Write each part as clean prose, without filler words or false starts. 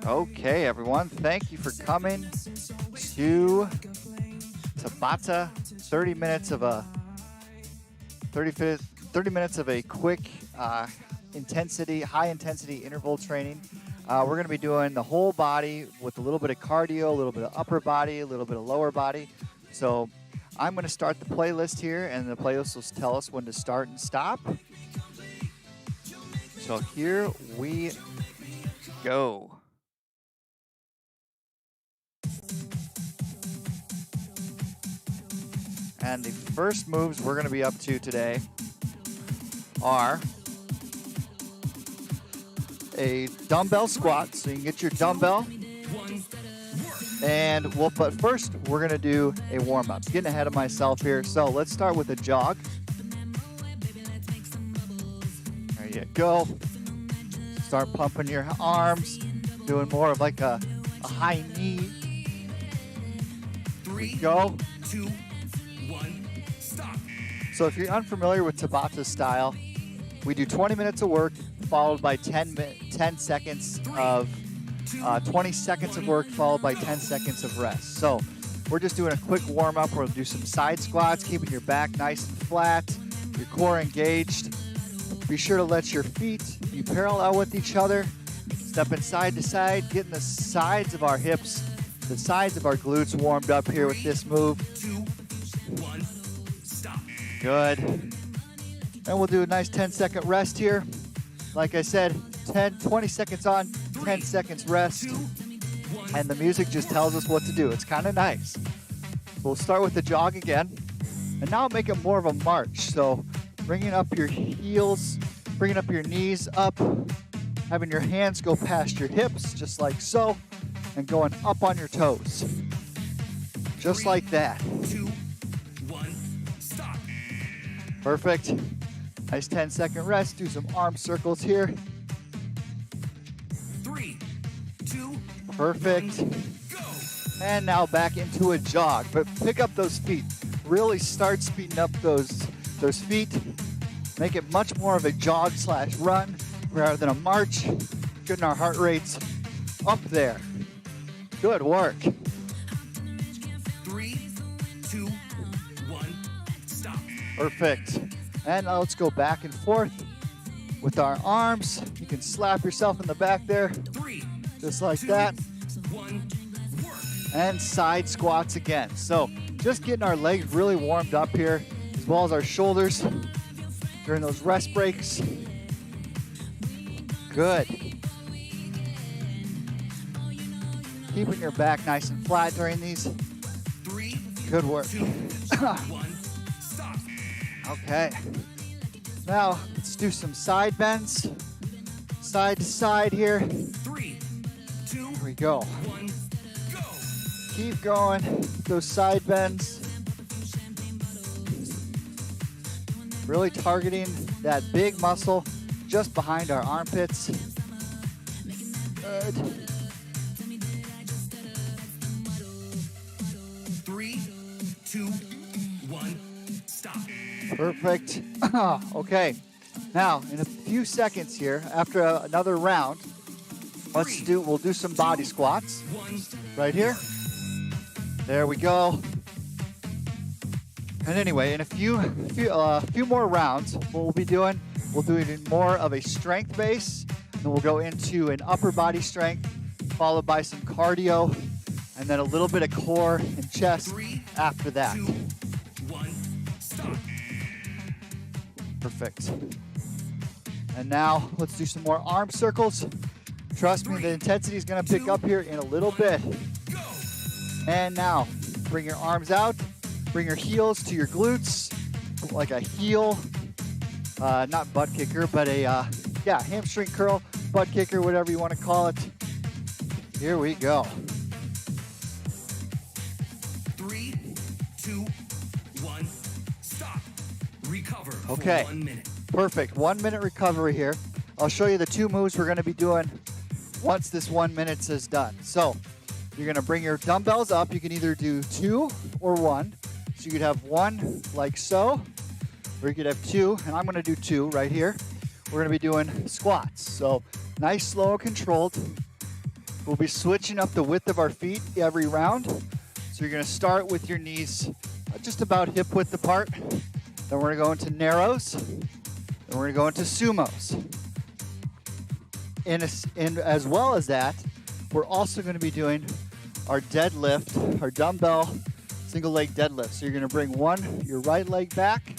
Okay, everyone, thank you for coming to Tabata. 30 minutes of a 30 minutes of a quick high intensity interval training. We're going to be doing the whole body with a little bit of cardio, a little bit of upper body, a little bit of lower body. So I'm going to start the playlist here, and the playlist will tell us when to start and stop. So here we go. And the first moves we're going to be up to today are a dumbbell squat. So you can get your dumbbell. But first we're going to do a warm up. Getting ahead of myself here. So let's start with a jog. There you go. Start pumping your arms, doing more of like a high knee. Here we go. 2, 1, stop. So if you're unfamiliar with Tabata style, we do 20 minutes of work followed by 10 seconds of 20 seconds of work followed by 10 seconds of rest. So we're just doing a quick warm up. We'll do some side squats, keeping your back nice and flat, your core engaged. Be sure to let your feet be parallel with each other. Stepping side to side, getting the sides of our hips, the sides of our glutes warmed up here with this move. 2, 1, stop. Good. And we'll do a nice 10-second rest here. Like I said, 20 seconds on, 10 seconds rest. And the music just tells us what to do. It's kind of nice. We'll start with the jog again. And now make it more of a march. So bringing up your heels, bringing up your knees up, having your hands go past your hips, just like so, and going up on your toes. Just like that. 2, 1, stop. Perfect. Nice 10-second rest. Do some arm circles here. 3, 2, Perfect. 1, go. And now back into a jog. But pick up those feet. Really start speeding up those feet. Make it much more of a jog/run rather than a march. Getting our heart rates up there. Good work. 3, 2, 1, stop. Perfect. And now let's go back and forth with our arms. You can slap yourself in the back there, 3, just like 2, that. 1, work. And side squats again. So just getting our legs really warmed up here, as well as our shoulders during those rest breaks. Good. Keeping your back nice and flat during these. 3, Good work. 2, 1, stop. Okay. Now let's do some side bends. Side to side here. 3, 2, Here we go. 1, go. Keep going. Those side bends. Really targeting that big muscle just behind our armpits. Good. 3, 2, 1, stop. Perfect. Okay. Now, in a few seconds here, after another round, we'll do some body squats. 1, Right here. There we go. And anyway, in a few more rounds, what we'll be doing, we'll do more of a strength base, and we'll go into an upper body strength, followed by some cardio, and then a little bit of core and chest 3, after that. 2, 1, stop. Perfect. And now let's do some more arm circles. Trust me, the intensity is going to pick up here in a little bit. Go. And now, bring your arms out. Bring your heels to your glutes, like a heel, not butt kicker, but a hamstring curl, butt kicker, whatever you want to call it. Here we go. 3, 2, 1, stop. Recover for Okay. 1 minute. Perfect. 1 minute recovery here. I'll show you the two moves we're going to be doing once this 1 minute is done. So you're going to bring your dumbbells up. You can either do 2 or 1. So you could have 1 like so, or you could have 2, and I'm going to do 2 right here. We're going to be doing squats. So nice, slow, controlled. We'll be switching up the width of our feet every round. So you're gonna start with your knees just about hip width apart. Then we're gonna go into narrows. Then we're gonna go into sumos. And as well as that, we're also gonna be doing our deadlift, our dumbbell single leg deadlift. So you're gonna bring your right leg back,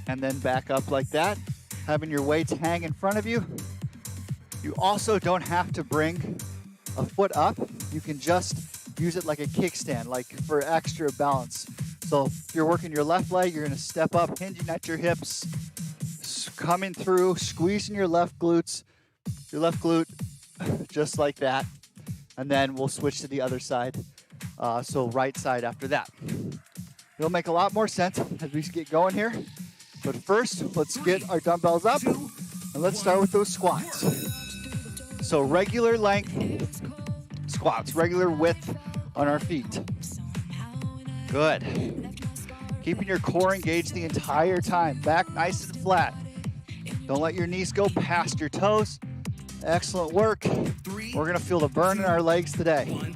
and then back up like that, having your weights hang in front of you. You also don't have to bring a foot up. You can just use it like a kickstand, like for extra balance. So if you're working your left leg, you're gonna step up, hinging at your hips, coming through, squeezing your left glute, just like that. And then we'll switch to the other side. So right side after that. It'll make a lot more sense as we get going here. But first, let's get our dumbbells up, and let's start with those squats. So regular length squats, regular width on our feet. Good. Keeping your core engaged the entire time. Back nice and flat. Don't let your knees go past your toes. Excellent work. We're gonna feel the burn in our legs today.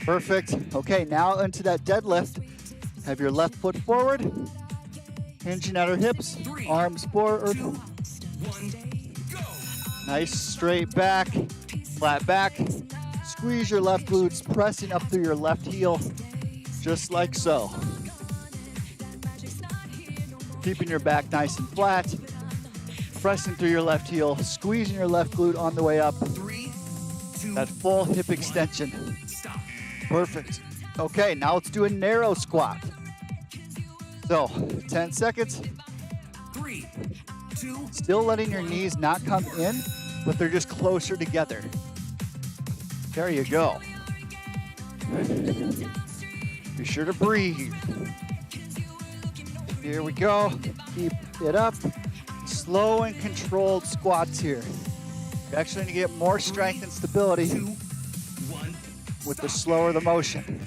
Perfect. Okay, now into that deadlift. Have your left foot forward. Hinging at our hips, arms forward. Nice straight back, flat back. Squeeze your left glutes, pressing up through your left heel, just like so. Keeping your back nice and flat, pressing through your left heel, squeezing your left glute on the way up. That full hip extension. Perfect. Okay, now let's do a narrow squat. So, 10 seconds. 3, 2, Still letting your knees not come in, but they're just closer together. There you go. Be sure to breathe. Here we go. Keep it up. Slow and controlled squats here. You're actually going to get more strength and stability with the slower the motion.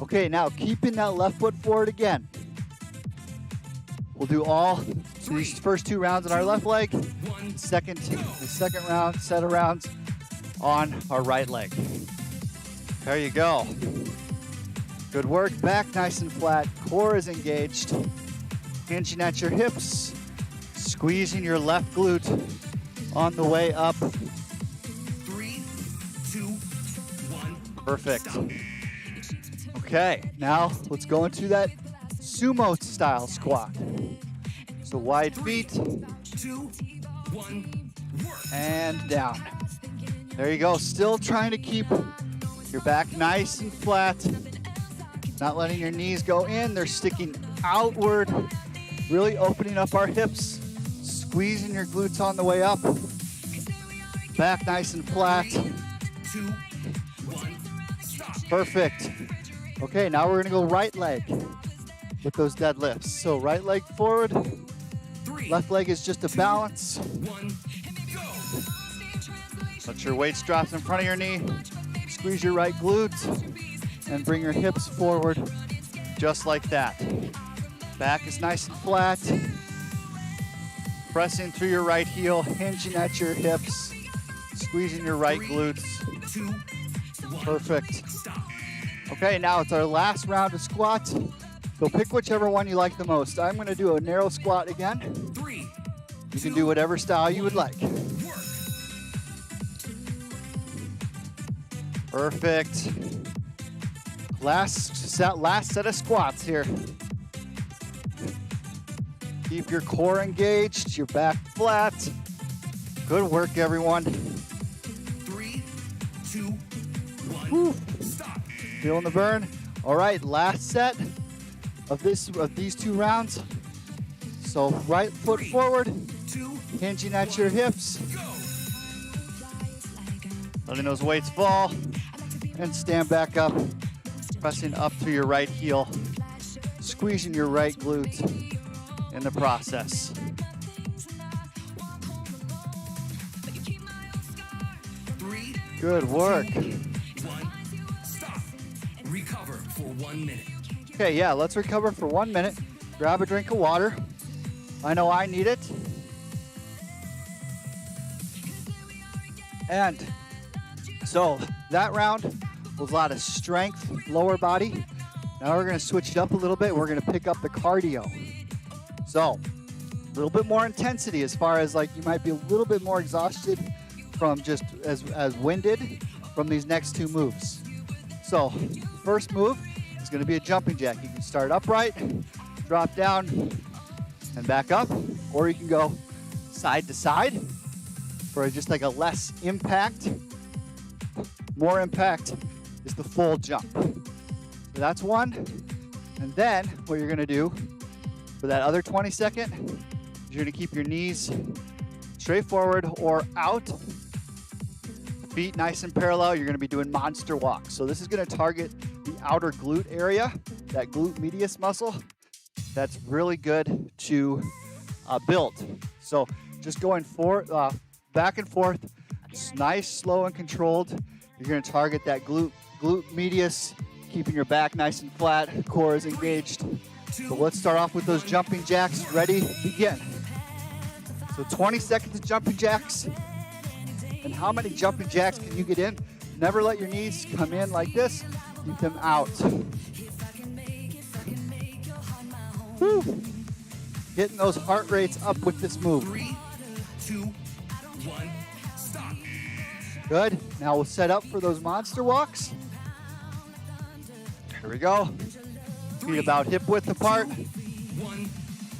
Okay, now keeping that left foot forward again. We'll do all these first 2 rounds on our left leg. The second round, set of rounds on our right leg. There you go. Good work. Back nice and flat. Core is engaged. Hinging at your hips. Squeezing your left glute on the way up. 3, 2, 1. Perfect. Okay, now let's go into that sumo style squat. So wide feet. 2, 1. Work. And down. There you go. Still trying to keep your back nice and flat. Not letting your knees go in. They're sticking outward. Really opening up our hips. Squeezing your glutes on the way up. Back nice and flat. 2, 1. Stop. Perfect. Okay, now we're gonna go right leg with those deadlifts. So right leg forward. 3, Left leg is just a balance. 1. Go. Let your weights drop in front of your knee. Squeeze your right glute and bring your hips forward just like that. Back is nice and flat. Pressing through your right heel, hinging at your hips, squeezing your right glutes. 2, 1. Perfect. Stop. Okay, now it's our last round of squats. So pick whichever one you like the most. I'm gonna do a narrow squat again. 3. You can do whatever style you would like. Work. Perfect. Last set of squats here. Keep your core engaged, your back flat. Good work, everyone. 3, 2, 1. Woo. Stop. Feeling the burn? All right, last set of these 2 rounds. So right foot forward, 2, hinging at your hips, go. letting those weights fall, and stand back up, pressing up through your right heel, squeezing your right glute in the process. 3, Good work. 1. Stop. Recover for 1 minute. Okay, yeah, let's recover for 1 minute. Grab a drink of water. I know I need it. And So that round was a lot of strength, lower body. Now we're gonna switch it up a little bit. We're gonna pick up the cardio. So a little bit more intensity as far as like you might be a little bit more exhausted from just as winded from these next two moves. So first move is gonna be a jumping jack. You can start upright, drop down, and back up, or you can go side to side for just like a less impact. More impact is the full jump. So that's one. And then what you're gonna do for that other 20-second, you're gonna keep your knees straight forward or out, feet nice and parallel. You're gonna be doing monster walks. So this is gonna target the outer glute area, that glute medius muscle. That's really good to build. So just going back and forth, nice, slow, and controlled. You're gonna target that glute medius, keeping your back nice and flat, core is engaged. So let's start off with those jumping jacks. Ready, begin. So 20 seconds of jumping jacks. And how many jumping jacks can you get in? Never let your knees come in like this. Keep them out. Woo. Getting those heart rates up with this move. 3, 2, 1, stop. Good. Now we'll set up for those monster walks. Here we go. Feet about hip width apart. 1,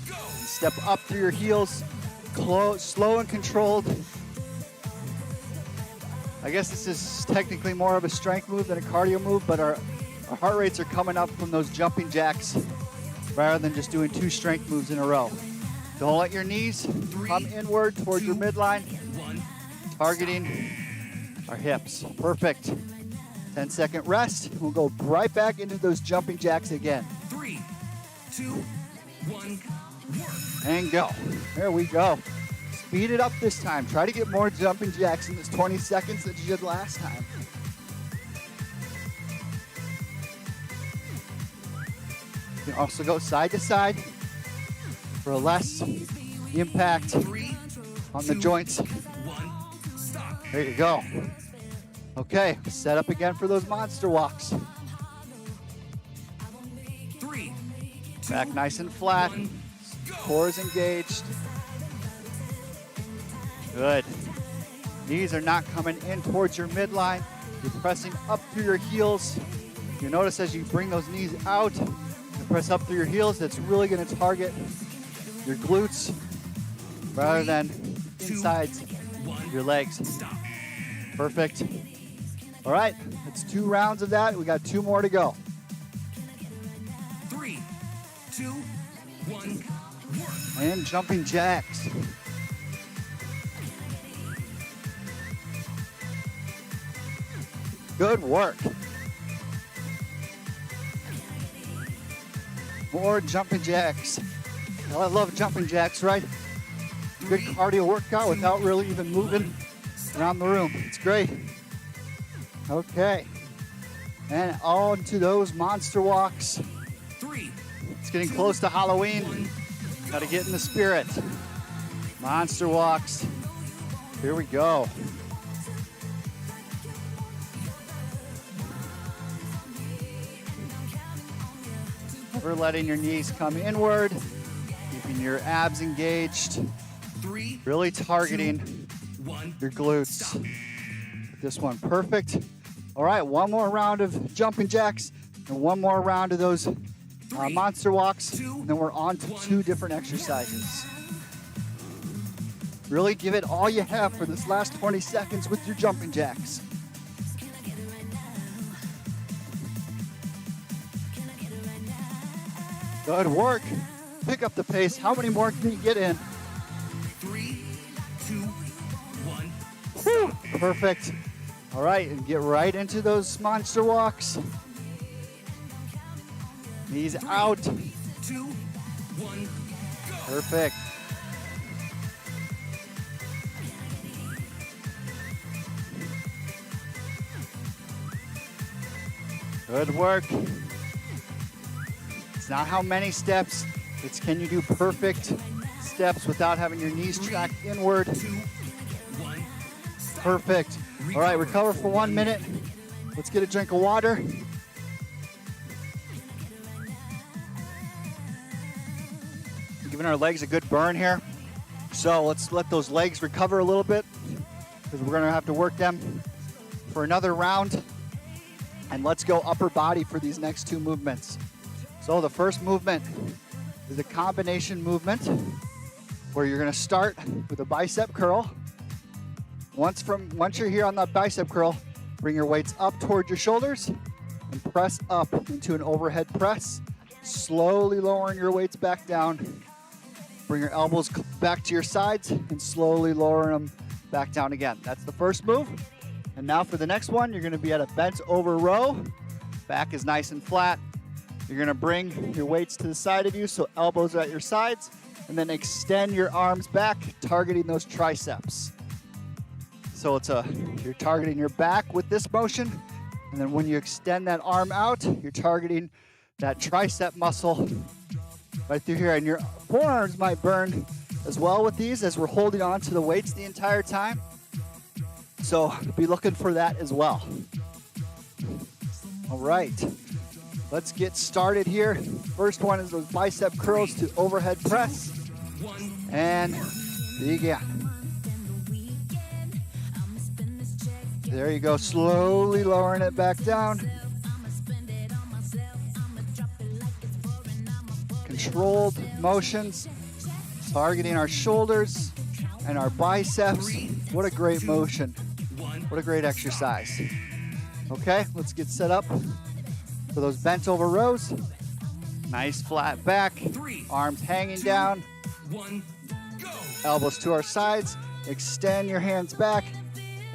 go. Step up through your heels. Slow and controlled. I guess this is technically more of a strength move than a cardio move, but our heart rates are coming up from those jumping jacks rather than just doing 2 strength moves in a row. Don't let your knees come inward towards your midline, targeting our hips. Perfect. 10-second rest. We'll go right back into those jumping jacks again. 3, 2, 1, work. And go. There we go. Speed it up this time. Try to get more jumping jacks in this 20 seconds that you did last time. You can also go side to side for a less impact 3, on the joints. 1, stop. There you go. Okay, set up again for those monster walks. 3, 2, Back nice and flat. 1, go. Core is engaged. Good. Knees are not coming in towards your midline. You're pressing up through your heels. You notice as you bring those knees out and press up through your heels, that's really going to target your glutes rather than insides of your legs. Stop. Perfect. All right, that's 2 rounds of that. We got 2 more to go. 3, 2, 1, work. And jumping jacks. Good work. More jumping jacks. Well, I love jumping jacks, right? Good cardio workout without really even moving around the room. It's great. Okay. And on to those monster walks. 3, It's getting close to Halloween. Got to get in the spirit. Monster walks. Here we go. Never letting your knees come inward, keeping your abs engaged, 3, really targeting 1, your glutes. stop. This one, perfect. All right, one more round of jumping jacks and one more round of those monster walks, and then we're on to 2 different exercises. Really give it all you have for this last 20 seconds with your jumping jacks. Good work. Pick up the pace. How many more can you get in? 3, 2, 1, Whew, perfect. All right, and get right into those monster walks. Knees out. 2, 1, go. Perfect. Good work. It's not how many steps, it's can you do perfect steps without having your knees track inward. 2, 1, stop. Perfect. All right, recover for 1 minute. Let's get a drink of water. Giving our legs a good burn here. So let's let those legs recover a little bit because we're gonna have to work them for another round. And let's go upper body for these next two movements. So the first movement is a combination movement where you're gonna start with a bicep curl. Once you're here on that bicep curl, bring your weights up toward your shoulders and press up into an overhead press, slowly lowering your weights back down. Bring your elbows back to your sides and slowly lower them back down again. That's the first move. And now for the next one, you're gonna be at a bent over row. Back is nice and flat. You're gonna bring your weights to the side of you so elbows are at your sides, and then extend your arms back, targeting those triceps. So you're targeting your back with this motion, and then when you extend that arm out, you're targeting that tricep muscle right through here, and your forearms might burn as well with these as we're holding on to the weights the entire time. So be looking for that as well. All right, let's get started here. First one is those bicep curls to overhead press, and begin. There you go, slowly lowering it back down. Controlled motions, targeting our shoulders and our biceps. What a great motion. What a great exercise. Okay, let's get set up for those bent over rows. Nice flat back, arms hanging down, elbows to our sides. Extend your hands back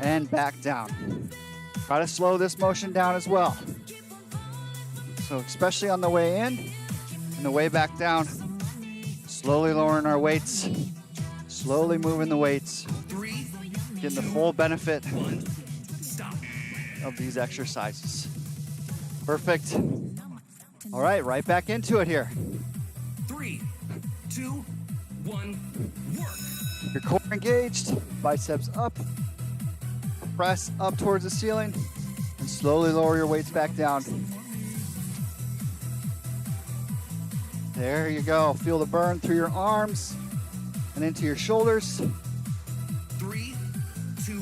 and back down. Try to slow this motion down as well. So especially on the way in and the way back down, slowly lowering our weights, slowly moving the weights, getting the full benefit of these exercises. Perfect. All right back into it here. 3, 2, 1, work. Your core engaged, biceps up, press up towards the ceiling, and slowly lower your weights back down. There you go. Feel the burn through your arms and into your shoulders. 3, 2,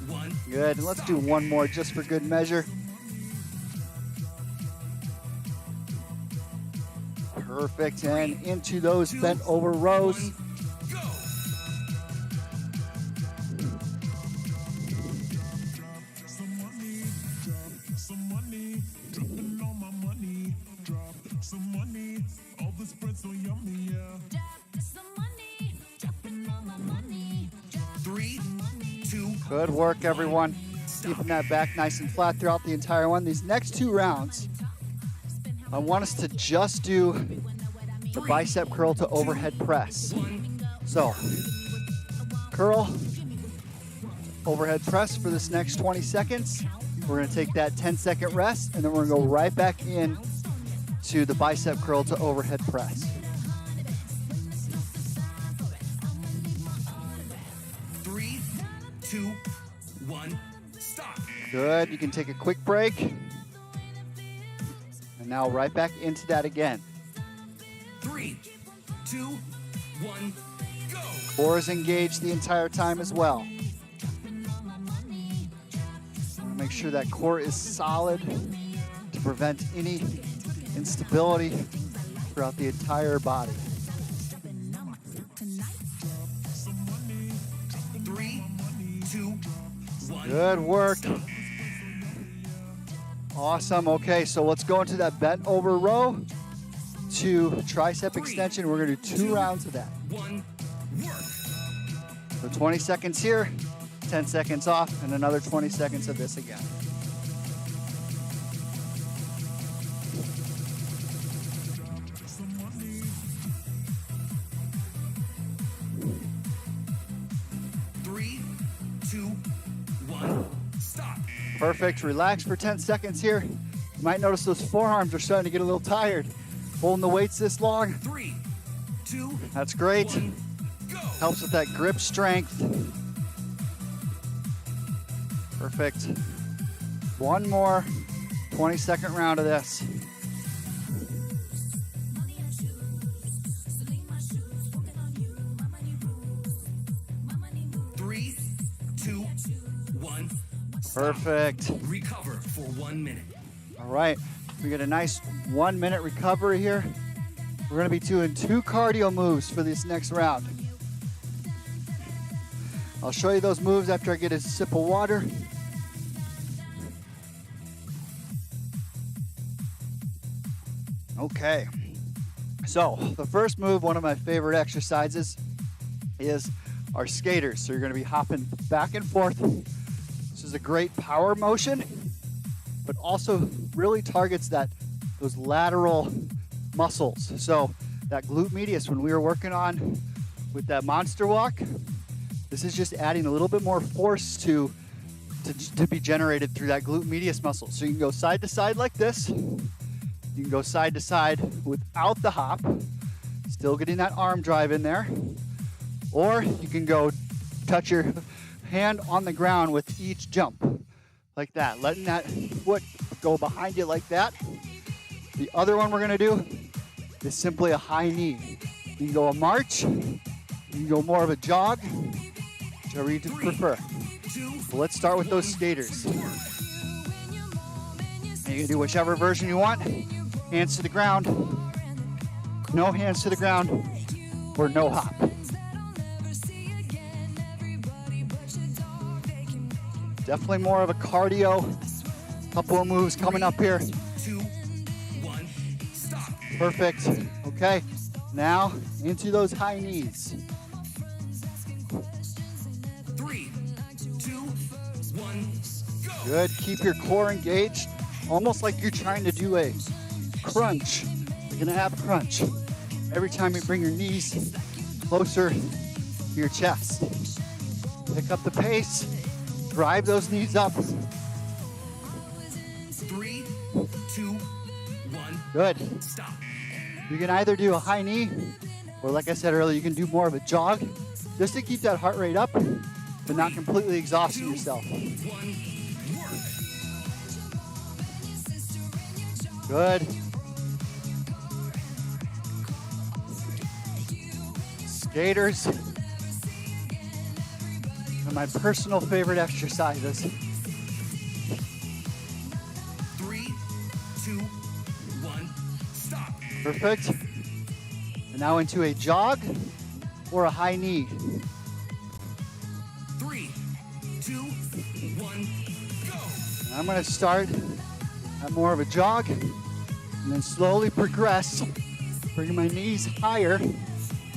1. Good. And let's do one more just for good measure. Perfect. And into those bent over rows. Go. Good work, everyone. Keeping that back nice and flat throughout the entire one. These next two rounds, I want us to just do the bicep curl to overhead press. So, curl, overhead press for this next 20 seconds. We're gonna take that 10-second rest, and then we're gonna go right back in to the bicep curl to overhead press. 3, 2, 1, stop. Good, you can take a quick break. And now right back into that again. 3, 2, 1, go. Core is engaged the entire time as well. Make sure that core is solid to prevent any instability throughout the entire body. 3, 2, 1. Good work. Awesome. Okay, so let's go into that bent over row to tricep extension. We're going to do 2 rounds of that. 1, work. So 20 seconds here, 10 seconds off, and another 20 seconds of this again. Perfect. Relax for 10 seconds here. You might notice those forearms are starting to get a little tired. Holding the weights this long. 3, 2, That's great. 1, go. Helps with that grip strength. Perfect. One more 20-second round of this. Three, two, one. Perfect. Recover for 1 minute. All right, we get a nice 1 minute recovery here. We're gonna be doing 2 cardio moves for this next round. I'll show you those moves after I get a sip of water. Okay, so the first move, one of my favorite exercises, is our skaters. So you're gonna be hopping back and forth. This is a great power motion, but also really targets those lateral muscles. So that glute medius, when we were working on with that monster walk, this is just adding a little bit more force to be generated through that glute medius muscle. So you can go side to side like this. You can go side to side without the hop, still getting that arm drive in there. Or you can go touch your hand on the ground with each jump, like that, letting that foot go behind you like that. The other one we're gonna do is simply a high knee. You can go a march, you can go more of a jog, whichever you prefer. So let's start with those skaters. And you can do whichever version you want. Hands to the ground, no hands to the ground, or no hop. Definitely more of a cardio. Couple of moves coming up here. 2, 1, stop. Perfect. Okay, now into those high knees. 3, 2, 1, go. Good, keep your core engaged. Almost like you're trying to do a crunch. You're gonna have a crunch. Every time you bring your knees closer to your chest. Pick up the pace, drive those knees up. 3, 2, 1, Good. stop. You can either do a high knee, or like I said earlier, you can do more of a jog, just to keep that heart rate up, but not completely exhausting yourself. 1, work. Good. Skaters. One of my personal favorite exercises. 3, 2, 1, stop. Perfect. And now into a jog or a high knee. 3, 2, 1, go. And I'm gonna start at more of a jog and then slowly progress, bringing my knees higher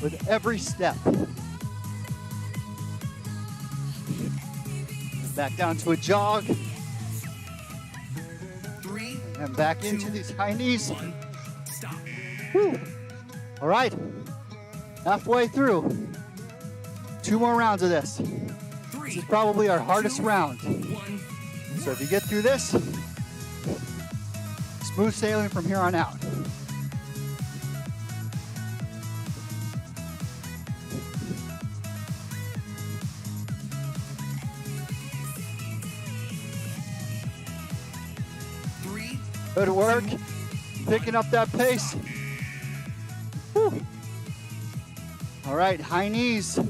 with every step. Back down to a jog. 3, And back into these high knees. 1, stop. Whew. All right, halfway through. 2 more rounds of this. This 3, is probably our hardest round. 1, So if you get through this, smooth sailing from here on out. Good work, picking up that pace. Whew. All right, high knees,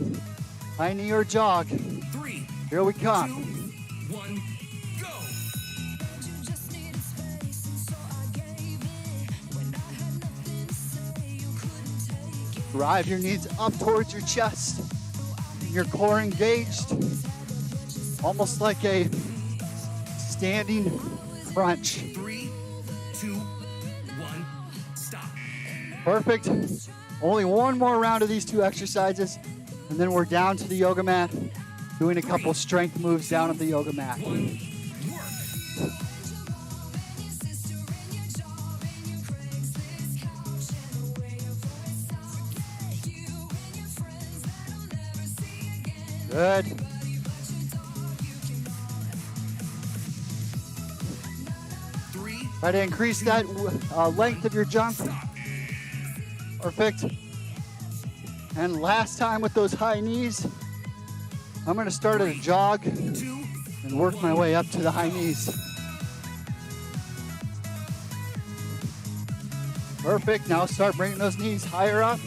high knee or jog. 3, Here we 2, come. 1, go. Drive your knees up towards your chest. Your core engaged. Almost like a standing crunch. 3, 2, 1, stop. Perfect. Only one more round of these 2 exercises, and then we're down to the yoga mat, doing a couple strength moves down on the yoga mat. 1, work. Good. Try to increase that length of your jump. Perfect. And last time with those high knees, I'm gonna start at a jog. 2, and work my way up to the high knees. Perfect. Now start bringing those knees higher up,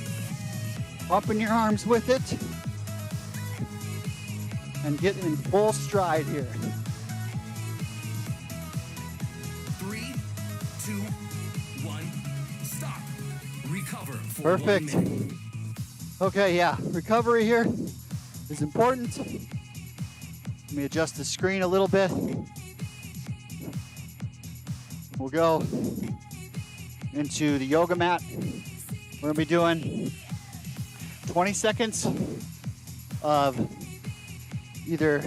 bumping your arms with it, and get in full stride here. 3, 2, 1, stop. Recover for Perfect. 1 minute. Okay, yeah, recovery here is important. Let me adjust the screen a little bit. We'll go into the yoga mat. We're gonna be doing 20 seconds of either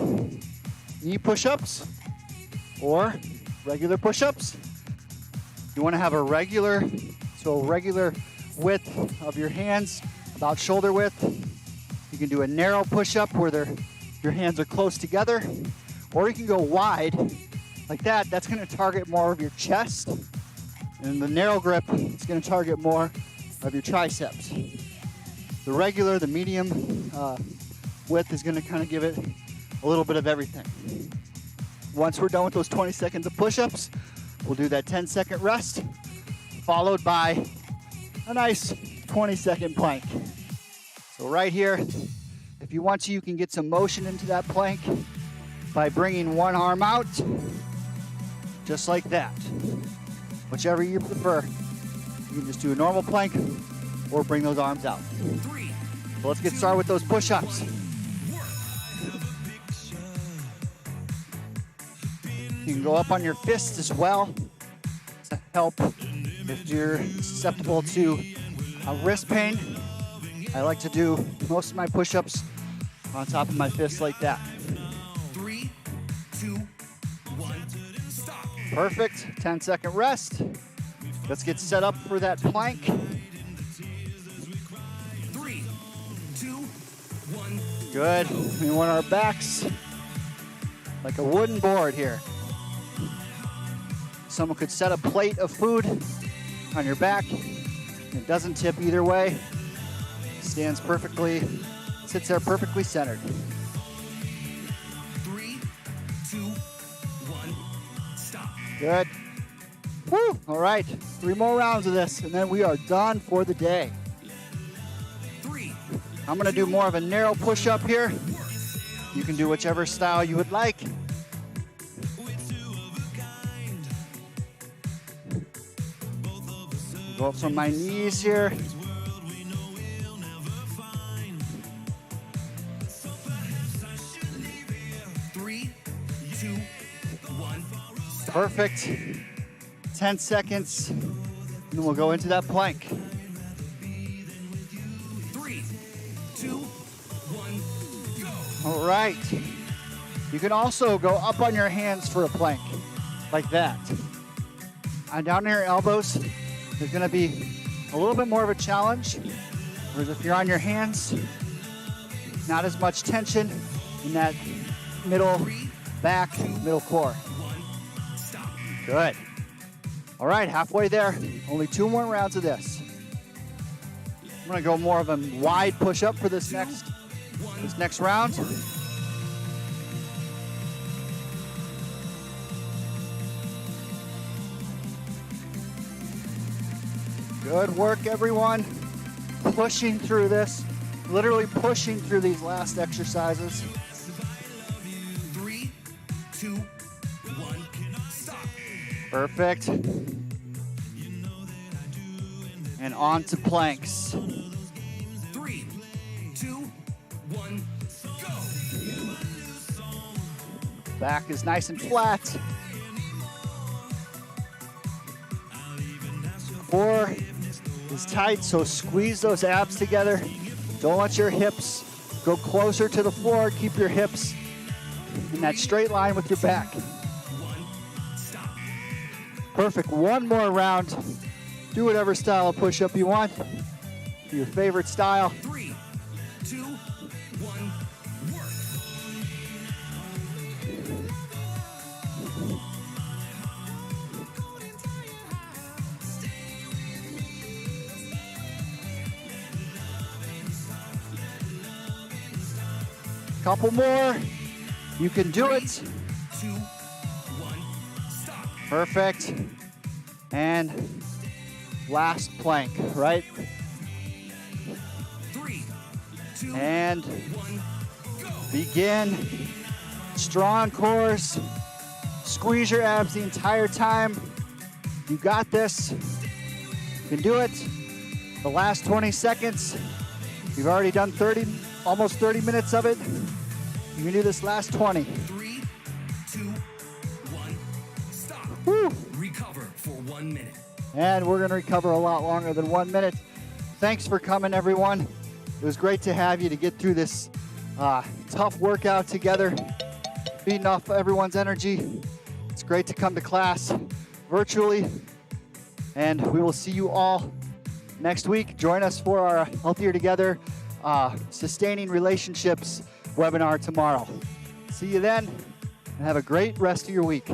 knee push-ups or regular push-ups. You wanna have a regular width of your hands, about shoulder width. You can do a narrow push-up where your hands are close together, or you can go wide like that. That's gonna target more of your chest. And the narrow grip is gonna target more of your triceps. The regular, the medium width is gonna kind of give it a little bit of everything. Once we're done with those 20 seconds of push-ups, we'll do that 10-second rest, followed by a nice 20-second plank. So right here, if you want to, you can get some motion into that plank by bringing one arm out, just like that. Whichever you prefer. You can just do a normal plank or bring those arms out. 3, So let's get started with those push-ups. You can go up on your fists as well to help if you're susceptible to wrist pain. I like to do most of my push-ups on top of my fists like that. 3, 2, 1, stop. Perfect. 10-second rest. Let's get set up for that plank. 3, 2, 1. Good. We want our backs like a wooden board here. Someone could set a plate of food on your back. It doesn't tip either way. Sits there perfectly centered. 3, 2, 1, stop. Good. Woo! All right, 3 more rounds of this, and then we are done for the day. 3, I'm gonna do more of a narrow push-up here. You can do whichever style you would like. Go up from my knees here. Perfect. 10 seconds, and then we'll go into that plank. 3, 2, 1, go. All right. You can also go up on your hands for a plank, like that. And down near your elbows, there's gonna be a little bit more of a challenge, whereas if you're on your hands, not as much tension in that middle back, middle core. Good. All right, halfway there. Only 2 more rounds of this. I'm gonna go more of a wide push-up for this next round. Good work, everyone. Pushing through this, literally pushing through these last exercises. 3, 2, 1, stop. Perfect. And on to planks. 3, 2, 1, go. Back is nice and flat. Core is tight, so squeeze those abs together. Don't let your hips go closer to the floor. Keep your hips in that straight line with your back. Perfect. 1 more round. Do whatever style of push-up you want. Do your favorite style. 3, 2, 1, work. Couple more. You can do it. 2, 1, stop. Perfect. And last plank, right? 3, 2, And 1, go. begin. Strong cores. Squeeze your abs the entire time. You got this. You can do it. The last 20 seconds. You've already done almost 30 minutes of it. You can do this last 20. 3, 2, 1, stop. Woo. Recover for 1 minute. And we're gonna recover a lot longer than 1 minute. Thanks for coming, everyone. It was great to have you to get through this tough workout together, feeding off everyone's energy. It's great to come to class virtually, and we will see you all next week. Join us for our Healthier Together Sustaining Relationships webinar tomorrow. See you then, and have a great rest of your week.